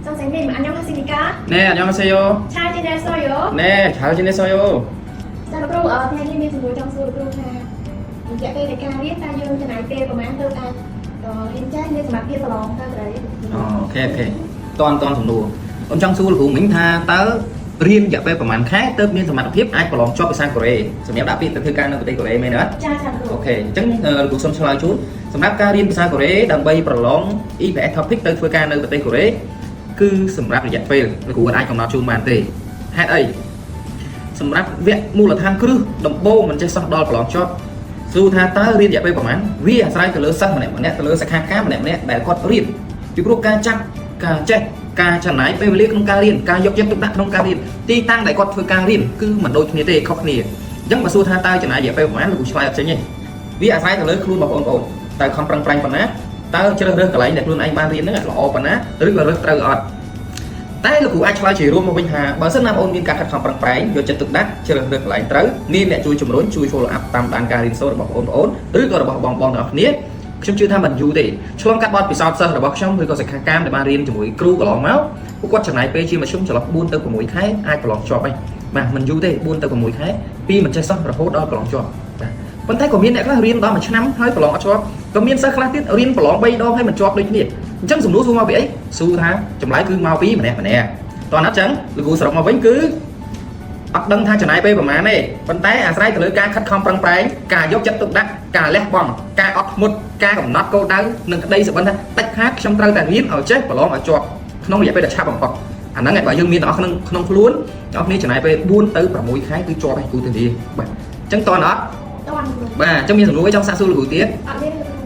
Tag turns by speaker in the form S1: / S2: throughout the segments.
S1: Xong sáng nay mà anh nhau xin cá.
S2: Nè, 안녕하세요.
S1: Chai trên đây soi yo.
S2: 네, 잘 지냈어요.
S1: Sao nó ở theo như mình ngồi trong số được luôn ha. Mình sẽ đây là ca biết ta dương cho này tê của má tư ta. Rồi em chắc nên mặt kia salon ta đấy.
S2: Ok, ok. Toànសំណួរអូនចង់សួរលោកគ្រូមិញថាតើរៀនរយៈពេលប្រហែលខែទើបមានសមត្ថភាពអាចប្រឡងជាប់ភាសាកូរ៉េសម្រាប់ដាក់ពាក្យទៅធ្វើការនៅប្រទេសកូរ៉េមែនទេអត់
S1: Cha cha
S2: អូខេអញ្ចឹងលោកគ្រូសូមឆ្លើយជូនសម្រាប់ការរៀនភាសាកូរ៉េដើម្បីប្រឡង EPS Topic ទៅធ្វើការនៅប្រទេសកូរ៉េគឺសម្រាប់រយៈពេលលោកគ្រូអាចកំណត់ជូនបានទេហេតុអីសម្រាប់វគ្គមូលដ្ឋានគ្រឹះដំបូងមិនចេះសោះដល់ប្រឡងជាប់សួរថាតើរៀនរយៈពេលប្រហែលវាអាស្រ័យទៅលើសិស្សម្នាក់ៗទៅលើសិក្ខាកាមម្នាក់ៗដែលគាត់រៀនពីព្រោះការចាត់ការចេះការចំណាយពេលវេលាក្នុងការរៀនការយកចិត្តទុកដាក់ក្នុងការរៀនទីតាំងដែលគាត់ធ្វើការរៀនគឺមិនដូចគ្នាទេខុសគ្នាអញ្ចឹងបើសួរថាតើចំណាយរយៈពេលប្រហែលលោកគ្រូឆ្លើយអត់ចេញទេវាអាស្រ័យទៅលើខ្លួនបងប្អូនតើខំប្រឹងប្រែងប៉ុណ្ណាតើជ្រើសរើសកន្លែងដែលខ្លួនឯងបានរៀនហ្នឹងល្អប៉ុណ្ណាឬក៏រើសត្រូវអត់តែលោកគ្រូអាចឆ្លើយជារួមមកវិញថាបើសិនណាបងប្អូនមានការខិតខំប្រឹងប្រែងយកចិត្តទុកដាក់ជ្រើសរើសកន្លែងត្រូវមានអ្នកជួយជំរុញជួយ follow up តាមដានការរៀនសូត្ររបស់បងប្អូនឬក៏របស់បងប្អូនទាំងអស់គ្នាខ្ញុំជឿថាមិនយូរទេឆ្លងកាត់បទពិសោធន៍សិស្សរបស់ខ្ញុំឬក៏សិក្ខាកាមដែលបានរៀនជាមួយគ្រូកន្លងមកពួកគាត់ចំណាយពេលជាមធ្យមចន្លោះ4ទៅ6ខែអាចប្រឡងជាប់ហើយបាទមិនយូរទេ4ទៅ6ខែពីមិនចេះសោះរហូតដល់ប្រឡងជាប់បាទប៉ុន្តែក៏មានអ្នកខ្លះរៀនដល់1ឆ្នាំហើយប្រឡងអត់ជាប់ក៏មានសិស្សខ្លះទៀតរៀនប្រឡង3ដងហើយមិនជាប់ដូចគ្នាអញ្ចឹងសំណួរសួរមកពីអីសួរថាចម្លើយគឺមកពីម្នាក់តោះអត់ចឹងលោកគ្រូសរុបមកវិញគឺអត់ដឹងថាចំណាយពេលប្រហែលទេប៉ុន្តែអាស្រ័យទៅលើការខិតខំប្រឹងប្រែងការយកចិត្តទុកដាក់ការលះបង់ការអត់ធ្មត់ការកំណត់គោលដៅនិងក្តីសុបិនថាតិចខាតខ្ញុំត្រូវតែរៀនឲ្យចេះប្រឡងឲ្យជាប់ក្នុងរយៈពេលដែលឆាប់បំផុតអាហ្នឹងឯងបើយើងមានទាំងអស់ក្នុងខ្លួនអ្នកគ្នាចំណាយពេល4ទៅ6ខែគឺជាប់ឯគូទៅនេះបាទអញ្ចឹងតើអត់បាទអញ្ចឹងមានសំណួរអីចង់សាកសួរលោកគ្រូទៀត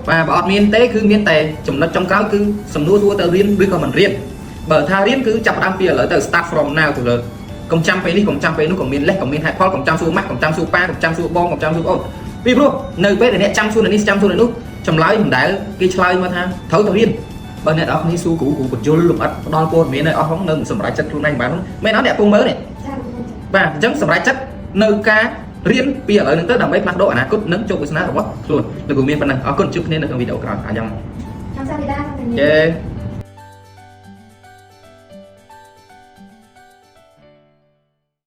S2: បាទបើអត់មានទេគឺមានតែចំណុចចុងក្រោយគឺសំណួរសួរទៅរៀនឬក៏មិនរៀនបើថារៀនគឺចាប់ផ្ដើមពីឥឡូវទៅ start from now ទៅលើកុំចាំពេលនេះកុំចាំពេលនោះកុំមានលេសកុំមានហេតុផលកុំចាំសួរម៉ាក់កុំចាំសួរប៉ាកុំចាំសួរបងកុំចាំសួរបងពីព្រោះនៅពេលដែលអ្នកចាំសួរនេះចាំសួរនេះនោះចម្លើយមិនដែលគេឆ្លើយមកថាត្រូវទៅរៀនបើអ្នកនរគ្នាសួរគ្រូបញ្យលលំអិតផ្ដល់ព័ត៌មានឲ្យអស់ហ្នឹងនៅសម្រាប់ចិត្តខ្លួនឯងបានហ្នឹងមែនអត់អ្នកពងមើលនេះបាទអញ្ចឹងសម្រាប់ចិត្តនៅការរៀនពីឥឡូវហ្នឹងទៅដើម្បីផ្លាស់ប្ដូរអនាគតនិងជោគវាសនារបស់ខ្លួនលោកគ្រូមានប៉ុណ្ណឹងអរគុណជួបគ្នានៅក្នុងវីដេអូក្រោយអញ្ចឹង
S1: 감사합니다.
S2: 예.